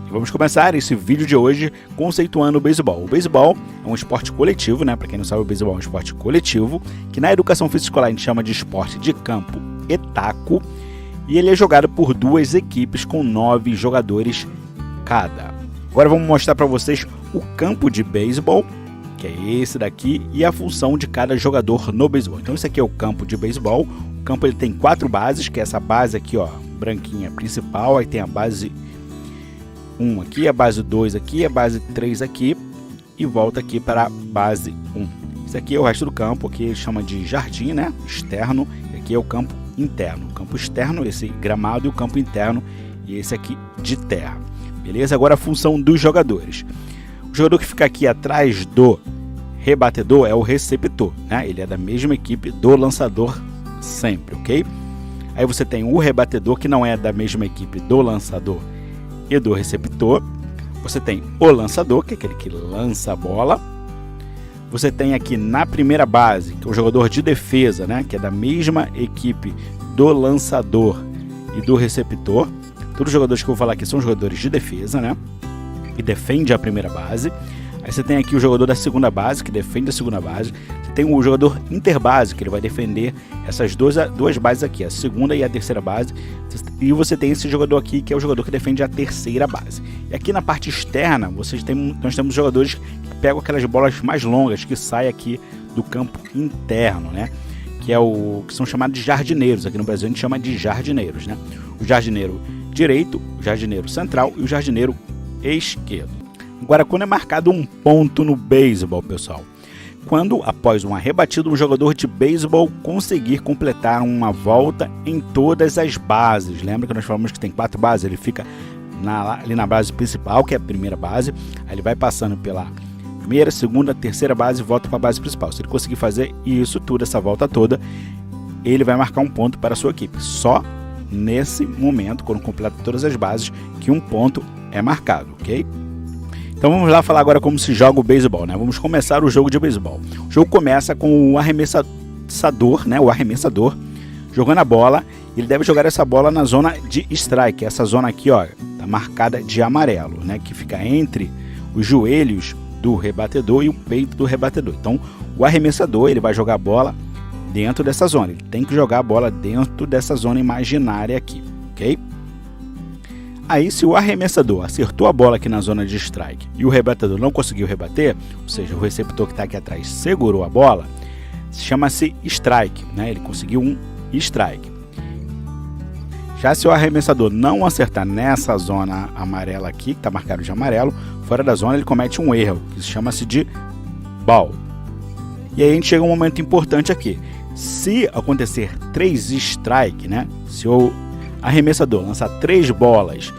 E vamos começar esse vídeo de hoje conceituando o beisebol. O beisebol é um esporte coletivo, né? Para quem não sabe, o beisebol é um esporte coletivo, que na educação física escolar a gente chama de esporte de campo e taco, e ele é jogado por duas equipes com 9 jogadores cada. Agora vamos mostrar para vocês o campo de beisebol, que é esse daqui, e a função de cada jogador no beisebol. Então esse aqui é o campo de beisebol. O campo ele tem 4 bases, que é essa base aqui, ó, branquinha principal, aí tem a base 1 aqui, a base 2 aqui, a base 3 aqui e volta aqui para a base 1. Esse aqui é o resto do campo, aqui ele chama de jardim, né, externo, e aqui é o campo interno. O campo externo, esse gramado, e o campo interno, e esse aqui de terra. Beleza? Agora a função dos jogadores. O jogador que fica aqui atrás do rebatedor é o receptor, né? Ele é da mesma equipe do lançador sempre, ok? Aí você tem o rebatedor, que não é da mesma equipe do lançador e do receptor. Você tem o lançador, que é aquele que lança a bola. Você tem aqui na primeira base, que é o jogador de defesa, né, que é da mesma equipe do lançador e do receptor. Todos os jogadores que eu vou falar aqui são jogadores de defesa, né, e defende a primeira base. Aí você tem aqui o jogador da segunda base, que defende a segunda base. Você tem o jogador interbase, que ele vai defender essas duas bases aqui, a segunda e a terceira base. E você tem esse jogador aqui, que é o jogador que defende a terceira base. E aqui na parte externa, nós temos jogadores que pegam aquelas bolas mais longas, que saem aqui do campo interno, né? Que são chamados de jardineiros. Aqui no Brasil a gente chama de jardineiros, né? O jardineiro direito, o jardineiro central e o jardineiro esquerdo. Agora, quando é marcado um ponto no beisebol, pessoal, quando após uma rebatida um jogador de beisebol conseguir completar uma volta em todas as bases. Lembra que nós falamos que tem 4 bases? Ele fica ali na base principal, que é a primeira base, aí ele vai passando pela primeira, segunda, terceira base e volta para a base principal. Se ele conseguir fazer isso tudo, essa volta toda, ele vai marcar um ponto para a sua equipe. Só nesse momento, quando completa todas as bases, que um ponto é marcado, ok? Então vamos lá falar agora como se joga o beisebol, né? Vamos começar o jogo de beisebol. O jogo começa com o arremessador, né? O arremessador jogando a bola. Ele deve jogar essa bola na zona de strike. Essa zona aqui, ó, tá marcada de amarelo, né? Que fica entre os joelhos do rebatedor e o peito do rebatedor. Então o arremessador, ele vai jogar a bola dentro dessa zona. Ele tem que jogar a bola dentro dessa zona imaginária aqui, ok? Aí, se o arremessador acertou a bola aqui na zona de strike e o rebatedor não conseguiu rebater, ou seja, o receptor que está aqui atrás segurou a bola, chama-se strike, né? Ele conseguiu um strike. Já se o arremessador não acertar nessa zona amarela aqui, que está marcado de amarelo, fora da zona ele comete um erro, que chama-se de ball. E aí a gente chega a um momento importante aqui. Se acontecer 3 strike, né? Se o arremessador lançar 3 bolas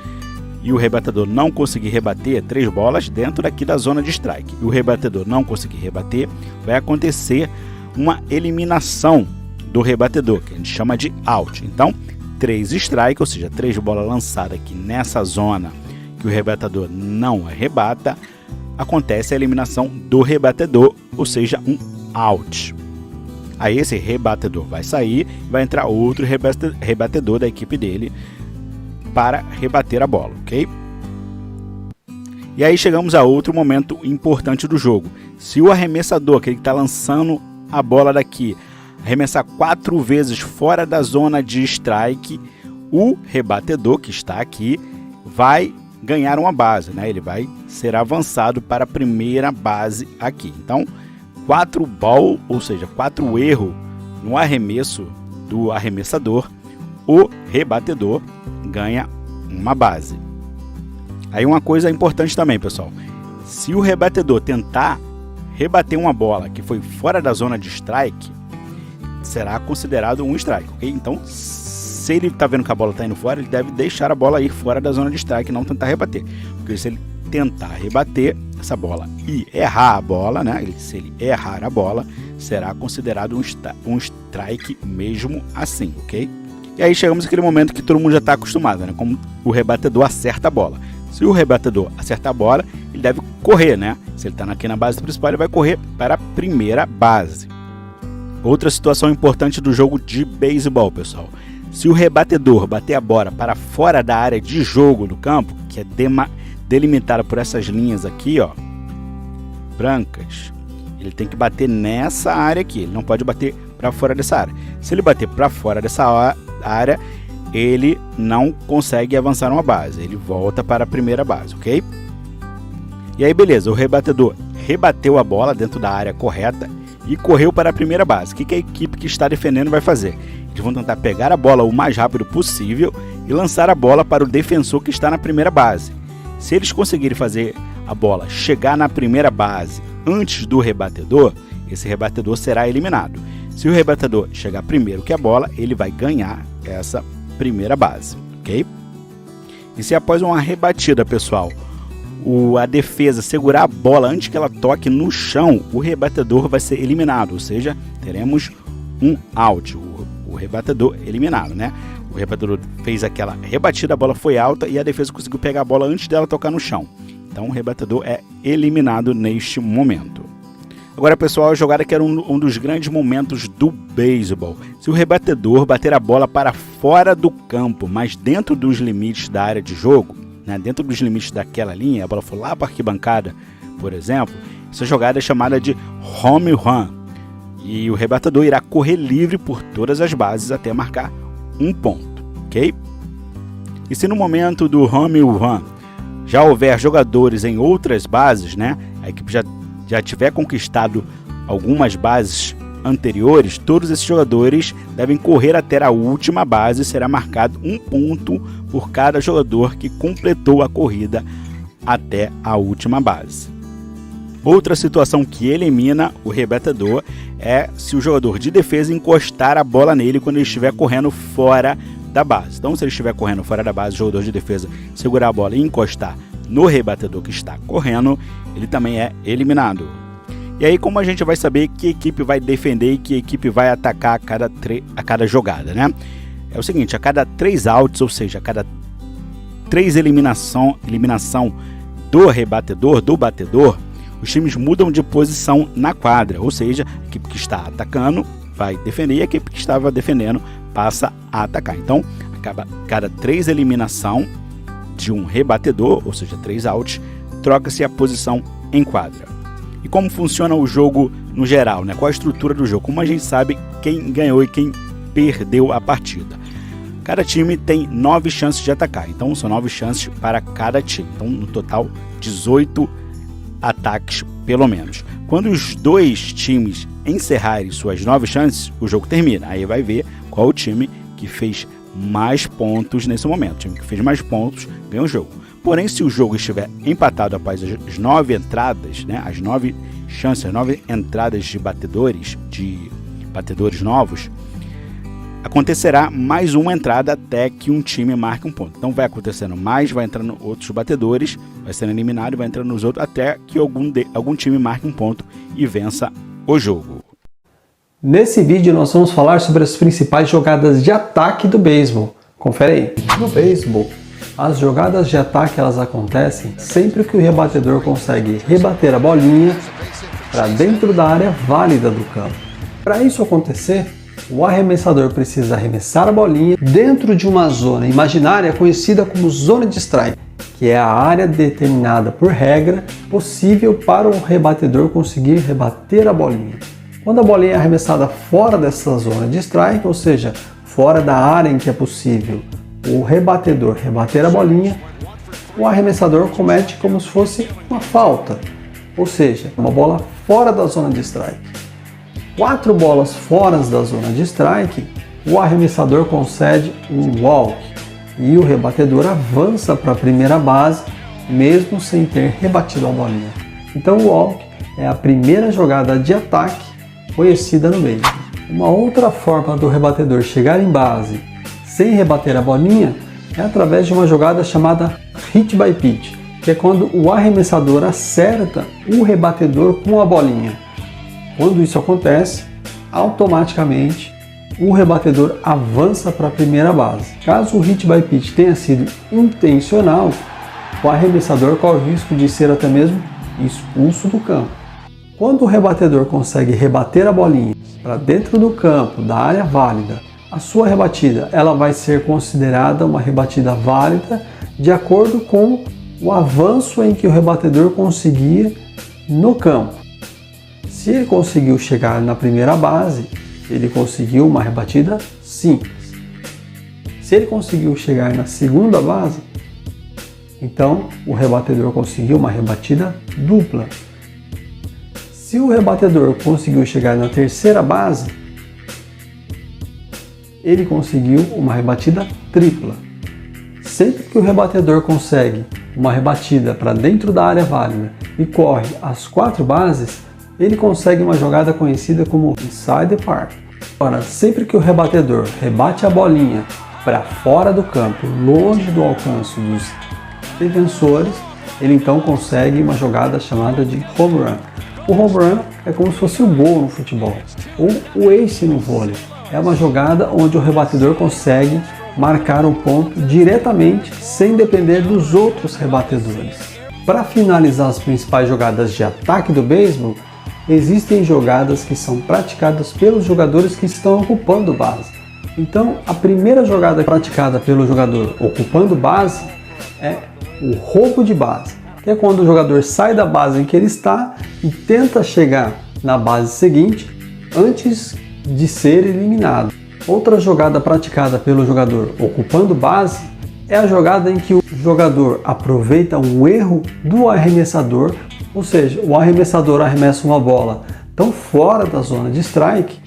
e o rebatedor não conseguir rebater 3 bolas dentro daqui da zona de strike e o rebatedor não conseguir rebater, vai acontecer uma eliminação do rebatedor, que a gente chama de out. Então 3 strike, ou seja, 3 bolas lançadas aqui nessa zona que o rebatedor não rebata, acontece a eliminação do rebatedor, ou seja, um out. Aí esse rebatedor vai sair, vai entrar outro rebatedor da equipe dele para rebater a bola, ok? E aí chegamos a outro momento importante do jogo. Se o arremessador, aquele que está lançando a bola daqui, arremessar 4 vezes fora da zona de strike, o rebatedor que está aqui vai ganhar uma base, né? Ele vai ser avançado para a primeira base aqui. Então, 4 ball, ou seja, 4 erros no arremesso do arremessador, o rebatedor ganha uma base. Aí uma coisa importante também, pessoal, se o rebatedor tentar rebater uma bola que foi fora da zona de strike, será considerado um strike, ok? Então, se ele está vendo que a bola está indo fora, ele deve deixar a bola ir fora da zona de strike e não tentar rebater, porque se ele tentar rebater essa bola e errar a bola, né? Se ele errar a bola, será considerado um strike mesmo assim, ok? E aí chegamos àquele momento que todo mundo já está acostumado, né? Como o rebatedor acerta a bola. Se o rebatedor acertar a bola, ele deve correr, né? Se ele está aqui na base principal, ele vai correr para a primeira base. Outra situação importante do jogo de beisebol, pessoal. Se o rebatedor bater a bola para fora da área de jogo do campo, que é delimitada por essas linhas aqui, ó, brancas, ele tem que bater nessa área aqui, ele não pode bater para fora dessa área. Se ele bater para fora dessa área, ele não consegue avançar uma base, ele volta para a primeira base, ok? E aí beleza, o rebatedor rebateu a bola dentro da área correta e correu para a primeira base. O que a equipe que está defendendo vai fazer? Eles vão tentar pegar a bola o mais rápido possível e lançar a bola para o defensor que está na primeira base. Se eles conseguirem fazer a bola chegar na primeira base antes do rebatedor, esse rebatedor será eliminado. Se o rebatedor chegar primeiro que a bola, ele vai ganhar essa primeira base, ok? E se após uma rebatida, pessoal, a defesa segurar a bola antes que ela toque no chão, o rebatedor vai ser eliminado, ou seja, teremos um out, o rebatedor eliminado, né? O rebatedor fez aquela rebatida, a bola foi alta e a defesa conseguiu pegar a bola antes dela tocar no chão. Então o rebatedor é eliminado neste momento. Agora, pessoal, a jogada que era um dos grandes momentos do beisebol. Se o rebatedor bater a bola para fora do campo, mas dentro dos limites da área de jogo, né, dentro dos limites daquela linha, a bola for lá para a arquibancada, por exemplo, essa jogada é chamada de home run. E o rebatedor irá correr livre por todas as bases até marcar um ponto, ok? E se no momento do home run já houver jogadores em outras bases, né, a equipe já tiver conquistado algumas bases anteriores, todos esses jogadores devem correr até a última base e será marcado um ponto por cada jogador que completou a corrida até a última base. Outra situação que elimina o rebatedor é se o jogador de defesa encostar a bola nele quando ele estiver correndo fora da base. Então, se ele estiver correndo fora da base, o jogador de defesa segurar a bola e encostar no rebatedor que está correndo, ele também é eliminado. E aí, como a gente vai saber que equipe vai defender e que equipe vai atacar a cada jogada, né? É o seguinte, a cada 3 outs, ou seja, a cada 3 eliminação do rebatedor, do batedor, os times mudam de posição na quadra, ou seja, a equipe que está atacando vai defender e a equipe que estava defendendo passa a atacar. Então, a cada 3 eliminação de um rebatedor, ou seja, 3 outs, troca-se a posição em quadra. E como funciona o jogo no geral, né? Qual a estrutura do jogo? Como a gente sabe quem ganhou e quem perdeu a partida? Cada time tem 9 chances de atacar, então são 9 chances para cada time. Então, no total, 18 ataques pelo menos. Quando os 2 times encerrarem suas 9 chances, o jogo termina. Aí vai ver qual o time que fez mais pontos nesse momento. O time que fez mais pontos ganha o jogo. Porém, se o jogo estiver empatado após as 9 entradas, né, as 9 chances, as 9 entradas de batedores novos, acontecerá mais uma entrada até que um time marque um ponto. Então vai acontecendo mais, vai entrando outros batedores, vai sendo eliminado e vai entrando nos outros até que algum time marque um ponto e vença o jogo. Nesse vídeo nós vamos falar sobre as principais jogadas de ataque do beisebol. Confere aí. No beisebol, as jogadas de ataque elas acontecem sempre que o rebatedor consegue rebater a bolinha para dentro da área válida do campo. Para isso acontecer, o arremessador precisa arremessar a bolinha dentro de uma zona imaginária conhecida como zona de strike, que é a área determinada por regra possível para o rebatedor conseguir rebater a bolinha. Quando a bolinha é arremessada fora dessa zona de strike, ou seja, fora da área em que é possível o rebatedor rebater a bolinha, o arremessador comete como se fosse uma falta, ou seja, uma bola fora da zona de strike. 4 bolas fora da zona de strike, o arremessador concede um walk e o rebatedor avança para a primeira base, mesmo sem ter rebatido a bolinha. Então o walk é a primeira jogada de ataque conhecida no beisebol. Uma outra forma do rebatedor chegar em base sem rebater a bolinha é através de uma jogada chamada hit by pitch, que é quando o arremessador acerta o rebatedor com a bolinha. Quando isso acontece, automaticamente o rebatedor avança para a primeira base. Caso o hit by pitch tenha sido intencional, o arremessador corre o risco de ser até mesmo expulso do campo. Quando o rebatedor consegue rebater a bolinha para dentro do campo, da área válida, a sua rebatida ela vai ser considerada uma rebatida válida de acordo com o avanço em que o rebatedor conseguir no campo. Se ele conseguiu chegar na primeira base, ele conseguiu uma rebatida simples. Se ele conseguiu chegar na segunda base, então o rebatedor conseguiu uma rebatida dupla. Se o rebatedor conseguiu chegar na terceira base, ele conseguiu uma rebatida tripla. Sempre que o rebatedor consegue uma rebatida para dentro da área válida e corre as 4 bases, ele consegue uma jogada conhecida como inside the park. Agora, sempre que o rebatedor rebate a bolinha para fora do campo, longe do alcance dos defensores, ele então consegue uma jogada chamada de home run. O home run é como se fosse o gol no futebol, ou o ace no vôlei. É uma jogada onde o rebatedor consegue marcar um ponto diretamente sem depender dos outros rebatedores. Para finalizar as principais jogadas de ataque do beisebol, existem jogadas que são praticadas pelos jogadores que estão ocupando base. Então, a primeira jogada praticada pelo jogador ocupando base é o roubo de base, que é quando o jogador sai da base em que ele está e tenta chegar na base seguinte antes de ser eliminado. Outra jogada praticada pelo jogador ocupando base é a jogada em que o jogador aproveita um erro do arremessador, ou seja, o arremessador arremessa uma bola tão fora da zona de strike,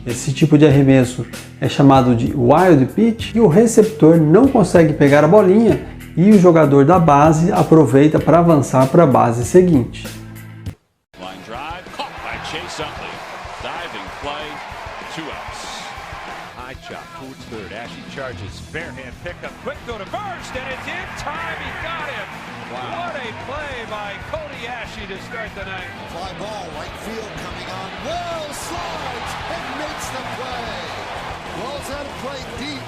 esse tipo de arremesso é chamado de wild pitch, e o receptor não consegue pegar a bolinha e o jogador da base aproveita para avançar para a base seguinte. Line drive, caught by Chase Utley. Diving play, 2 outs. High chop towards third. Ashe charges. Barehand pickup. Quick go to first, and it's in time. He got him. Wow. What a play by Cody Ashe to start the night. Fly ball, right field coming on. Wells slides and makes the play. Wells had to play deep.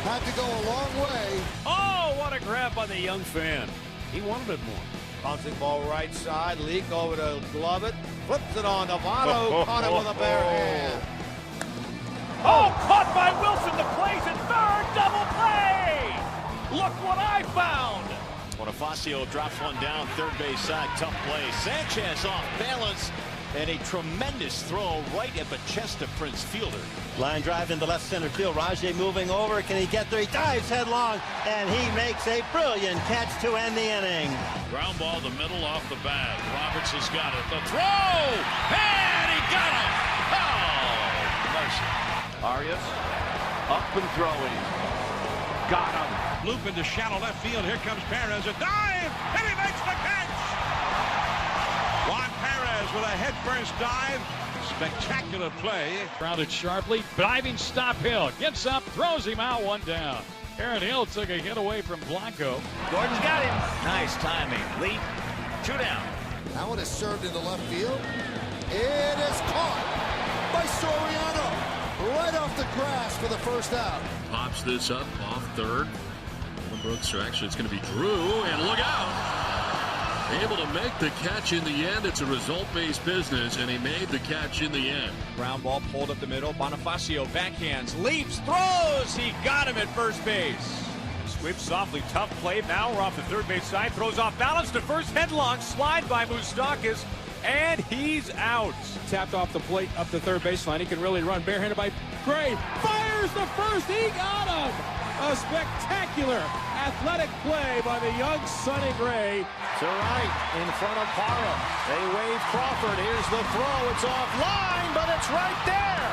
Had to go a long way. Oh, what a grab by the young fan. He wanted it more. Bouncing ball right side. Leak over to glove it. Flips it on. Novato caught it with a bare hand. Oh, caught by Wilson. The play's at third. Double play. Look what I found. Bonifacio drops one down third base side. Tough play. Sanchez off balance. And a tremendous throw right at the chest of Prince Fielder. Line drive into left center field. Rajay moving over. Can he get there? He dives headlong, and he makes a brilliant catch to end the inning. Ground ball the middle off the bag. Roberts has got it. The throw! And he got him! Oh, mercy. Arias up and throwing. Got him. Loop into shallow left field. Here comes Perez. A dive! And he makes the catch! Juan Perez with a head-first dive. Spectacular play. Grounded sharply. Diving stop Hill. Gets up, throws him out, 1 down. Aaron Hill took a hit away from Blanco. Gordon's got him. Nice timing. Leap. 2 down. That one is served into left field. It is caught by Soriano. Right off the grass for the first out. Pops this up off third. Brooks, or actually it's going to be Drew, and look out! Able to make the catch in the end. It's a result-based business, and he made the catch in the end. Ground ball pulled up the middle. Bonifacio backhands, leaps, throws. He got him at first base. Sweeps softly, tough play. Now we're off the third base side. Throws off balance to first, headlock, slide by Moustakas, and he's out. Tapped off the plate up the third baseline. He can really run. Barehanded by Gray. Fires the first. He got him. A spectacular athletic play by the young Sonny Gray. To right, in front of Parra. They wave Crawford. Here's the throw. It's offline, but it's right there.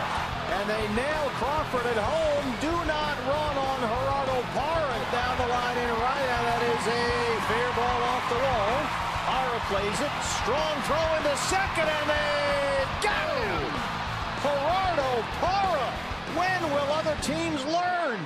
And they nail Crawford at home. Do not run on Gerardo Parra down the line in right. And that is a fair ball off the wall. Parra plays it. Strong throw into second, and they got him. Gerardo Parra. When will other teams learn?